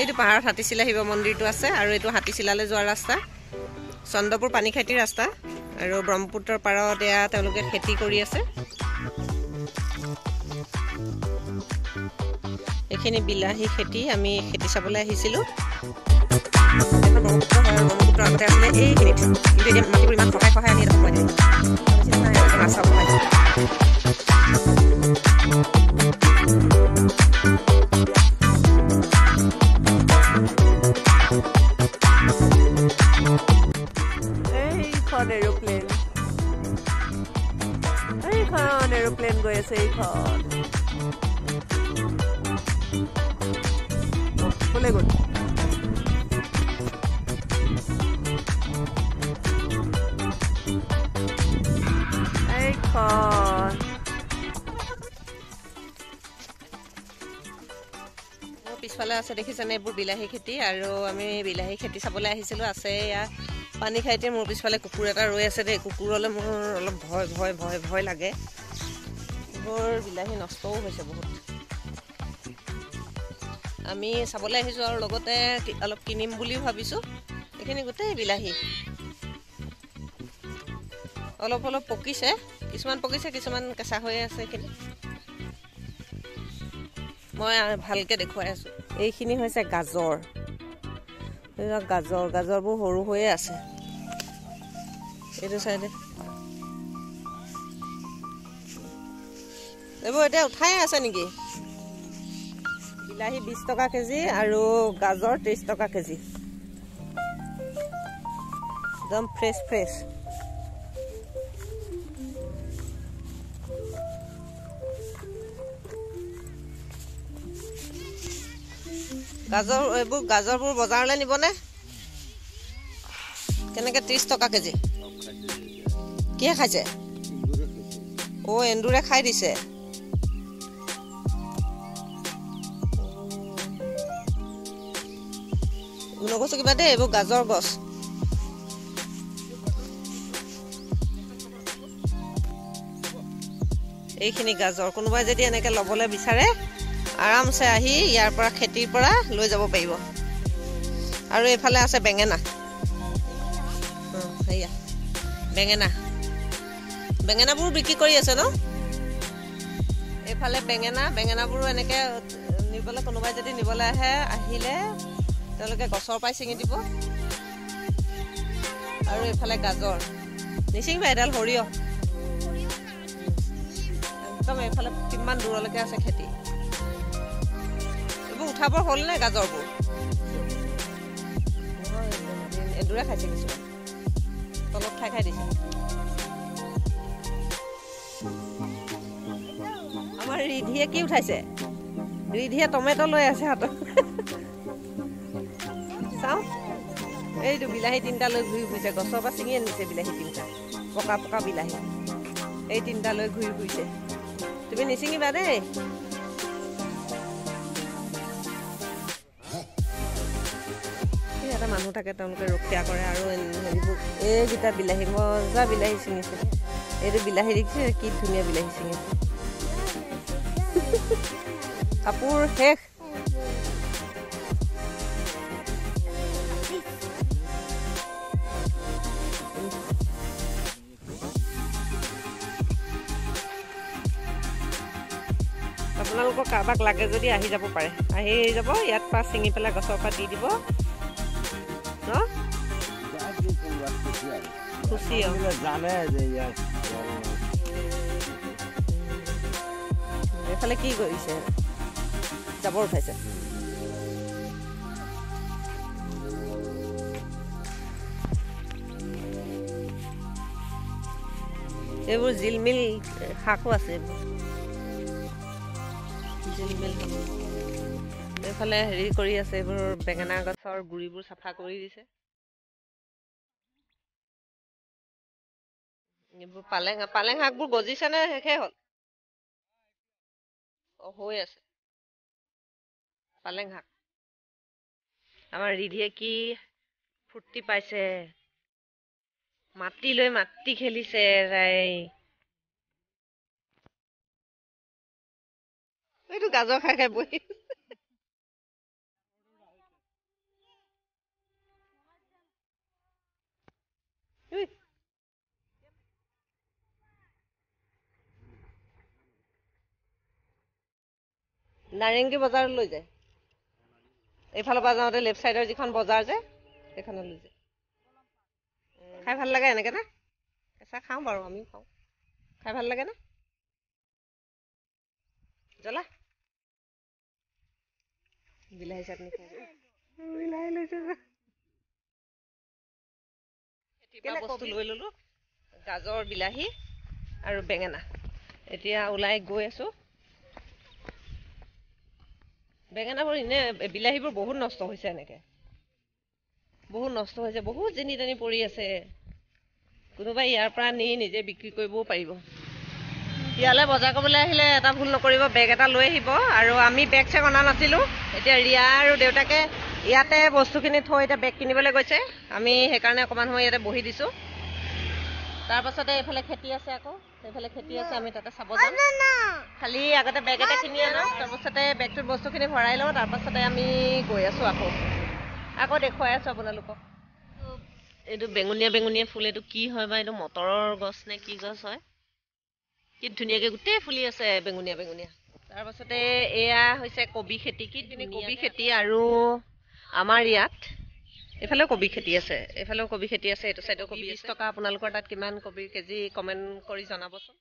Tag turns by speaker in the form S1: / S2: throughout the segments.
S1: এইটো পাহাৰত হাতীচিলা শিৱ মন্দিৰটো আছে আৰু এইটো হাতীচিলালৈ যোৱাৰ ৰাস্তা চন্দ্ৰপুৰ পানী খেতিৰ ৰাস্তা আৰু ব্ৰহ্মপুত্ৰৰ পাৰত এয়া তেওঁলোকে খেতি কৰি আছে এইখিনি বিলাহী খেতি আমি খেতি চাবলৈ আহিছিলোঁ ব্ৰহ্মপুত্ৰ হয় ব্ৰহ্মপুত্ৰৰ আগতে আছিলে এইখিনিত কিন্তু এতিয়া মাটিবোৰ ইমান খহাই খহাই আনি সোমাই দিলে মাছ খাব এৰোপ্লেন গৈ আছে এইখন ক'লে গ'ল এইখন মোৰ পিছফালে আছে দেখিছেনে এইবোৰ বিলাহী খেতি আৰু আমি বিলাহী খেতি চাবলৈ আহিছিলোঁ আছে এয়া পানী খাইতে মোৰ পিছফালে কুকুৰ এটা ৰৈ আছে দেই কুকুৰলৈ মোৰ অলপ ভয় লাগে এইবোৰ বিলাহী নষ্টও হৈছে বহুত আমি চাবলৈ আহিছোঁ আৰু লগতে অলপ কিনিম বুলিও ভাবিছোঁ এইখিনি গোটেই বিলাহী অলপ অলপ পকিছে কিছুমান পকিছে কিছুমান কেঁচা হৈ আছে এইখিনি মই ভালকৈ দেখুৱাই আছোঁ এইখিনি হৈছে গাজৰ গাজৰবোৰ সৰু হৈয়ে আছে এইটো চাইডে এইবোৰ এতিয়া উঠাই আছে নেকি বিলাহী 20 টকা কেজি আৰু গাজৰ 30 টকা কেজি একদম ফ্ৰেছ গাজৰবোৰ বজাৰলৈ নিবনে কেনেকৈ 30 টকা কেজি কিহে খাইছে এন্দুৰে খাই দিছে নগৈছো কিবা দেই এইবোৰ গাজৰ গছ এইখিনি গাজৰ কোনোবাই যদি এনেকৈ ল'বলৈ বিচাৰে আৰামছে আহি ইয়াৰ পৰা খেতিৰ পৰা লৈ যাব পাৰিব আৰু এইফালে আছে বেঙেনা সেয়া বেঙেনাবোৰ বিক্ৰী কৰি আছে ন এইফালে বেঙেনাবোৰো এনেকৈ নিবলৈ কোনোবাই যদি নিবলৈ আহিলে তেওঁলোকে গছৰ পৰাই ছিঙি দিব আৰু এইফালে গাজৰ নিচিঙিবা এডাল সৰিয়হ একদম এইফালে কিমান দূৰলৈকে আছে খেতি এইবোৰ উঠাবৰ হ'ল নে গাজৰবোৰ এন্দুৰে খাইছে কিছুমান তলত খাই দিছে আমাৰ ৰিধিয়ে কি উঠাইছে ৰিধিয়ে টমেটো লৈ আছে হাতত চাওঁ এইটো বিলাহী 3টা লৈ ঘূৰি ফুৰিছে গছৰ পৰা ছিঙি আনিছে বিলাহী 3টা পকা বিলাহী এই 3টা লৈ ঘূৰি ফুৰিছে তুমি নিচিঙিবা দেই এটা মানুহ থাকে তেওঁলোকে ৰক্ষা কৰে আৰু হেৰিবোৰ এইকেইটা বিলাহী মজা বিলাহী ছিঙিছে এইটো বিলাহী দেখিছে কি ধুনীয়া বিলাহী ছিঙিছে কাপোৰ শেষ আপোনালোকৰ কাৰোবাক লাগে যদি আহি যাব পাৰে আহি যাব ইয়াত পৰা ছিঙি পেলাই গছৰ পৰা দি দিব ন খুচি এইফালে কি কৰিছে জাবৰ উঠাইছে এইবোৰ জিলমিল শাকো আছে এইফালে হেৰি কৰি আছে এইবোৰ বেঙেনা গছৰ গুৰিবোৰ চাফা কৰি দিছে এইবোৰ পালেং শাকবোৰ গজিছে নে শেষে হ'ল হৈ আছে পালেং শাক আমাৰ ৰিধিয়ে কি ফূৰ্তি পাইছে মাটি লৈ মাটি খেলিছে এইটো গাজৰ খাই বহি নাৰেংগী বজাৰ লৈ যায় এইফালৰ পৰা যাওঁতে লেফ্ট চাইডৰ যিখন বজাৰ যে সেইখনত লৈ যায় খাই ভাল লাগে এনেকৈ না কেঁচা খাওঁ বাৰু আমিও খাওঁ খাই ভাল লাগে না জ্বলা বিলাহী চাটনি খাই বিলাহী লৈছে বস্তু লৈ ললো গাজৰ বিলাহী আৰু বেঙেনা এতিয়া ওলাই গৈ আছো বেঙেনাবোৰ এনে বিলাহীবোৰ বহুত নষ্ট হৈছে এনেকে বহুত নষ্ট হৈছে বহুত যেনি তেনি পৰি আছে কোনোবাই ইয়াৰ পৰা নি নিজে বিক্ৰী কৰিবও পাৰিব ইয়ালৈ বজাৰ কৰিবলৈ আহিলে এটা ভুল নকৰিব বেগ এটা লৈ আহিব আৰু আমি বেগ চেগ অনা নাছিলোঁ এতিয়া ৰিয়া আৰু দেউতাকে ইয়াতে বস্তুখিনি থৈ এতিয়া বেগ কিনিবলৈ গৈছে আমি সেইকাৰণে অকণমান সময় ইয়াতে বহি দিছোঁ তাৰপাছতে এইফালে খেতি আছে আকৌ সেইফালে খেতি আছে আমি তাতে চাব যাম খালি আগতে বেগ এটা কিনি আনো তাৰপাছতে বেগটোত বস্তুখিনি ভৰাই লওঁ তাৰপাছতে আমি গৈ আছোঁ আকৌ দেখুৱাই আছোঁ আপোনালোকক এইটো বেঙুনীয়া বেঙুনীয়া ফুল এইটো কি হয় বা এইটো মটৰৰ গছ নে কি গছ হয় কি ধুনীয়াকৈ গোটেই ফুলি আছে বেঙুনীয়া বেঙুনীয়া তাৰপাছতে এয়া হৈছে কবি খেতি কি কবি খেতি আৰু আমাৰ ইয়াত এইফালেও কবি খেতি আছে এইফালেও কবি খেতি আছে এইটো চাইডেও কবি 20 টকা আপোনালোকৰ তাত কিমান কবি কেজি কমেণ্ট কৰি জনাবচোন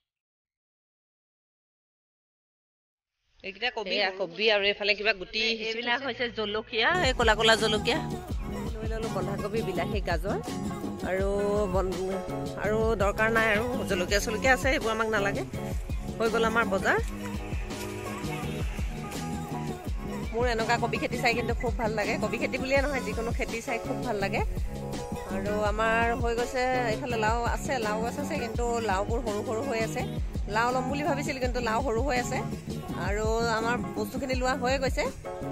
S1: এইকেইটা কবি আৰু এইফালে কিবা গুটি এইবিলাক হৈছে জলকীয়া এই ক'লা ক'লা জলকীয়া লৈ ল'লোঁ বন্ধাকবি বিলাহী গাজৰ আৰু দৰকাৰ নাই আৰু জলকীয়া চলকীয়া আছে এইবোৰ আমাক নালাগে হৈ গ'ল আমাৰ বজাৰ মোৰ এনেকুৱা কবি খেতি চাই কিন্তু খুব ভাল লাগে কবি খেতি বুলিয়ে নহয় যিকোনো খেতি চাই খুব ভাল লাগে আৰু আমাৰ হৈ গৈছে এইফালে লাও আছে লাও গছ আছে কিন্তু লাওবোৰ সৰু সৰু হৈ আছে লাও ল'ম বুলি ভাবিছিলোঁ কিন্তু লাও সৰু হৈ আছে আৰু আমাৰ বস্তুখিনি লোৱা হৈ গৈছে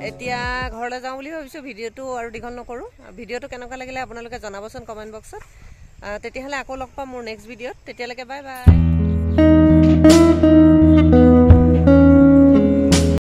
S1: এতিয়া ঘৰলৈ যাওঁ বুলি ভাবিছোঁ ভিডিঅ'টো আৰু দীঘল নকৰোঁ ভিডিঅ'টো কেনেকুৱা লাগিলে আপোনালোকে জনাবচোন কমেণ্ট বক্সত তেতিয়াহ'লে আকৌ লগ পাম মোৰ নেক্সট ভিডিঅ'ত তেতিয়ালৈকে বাই বাই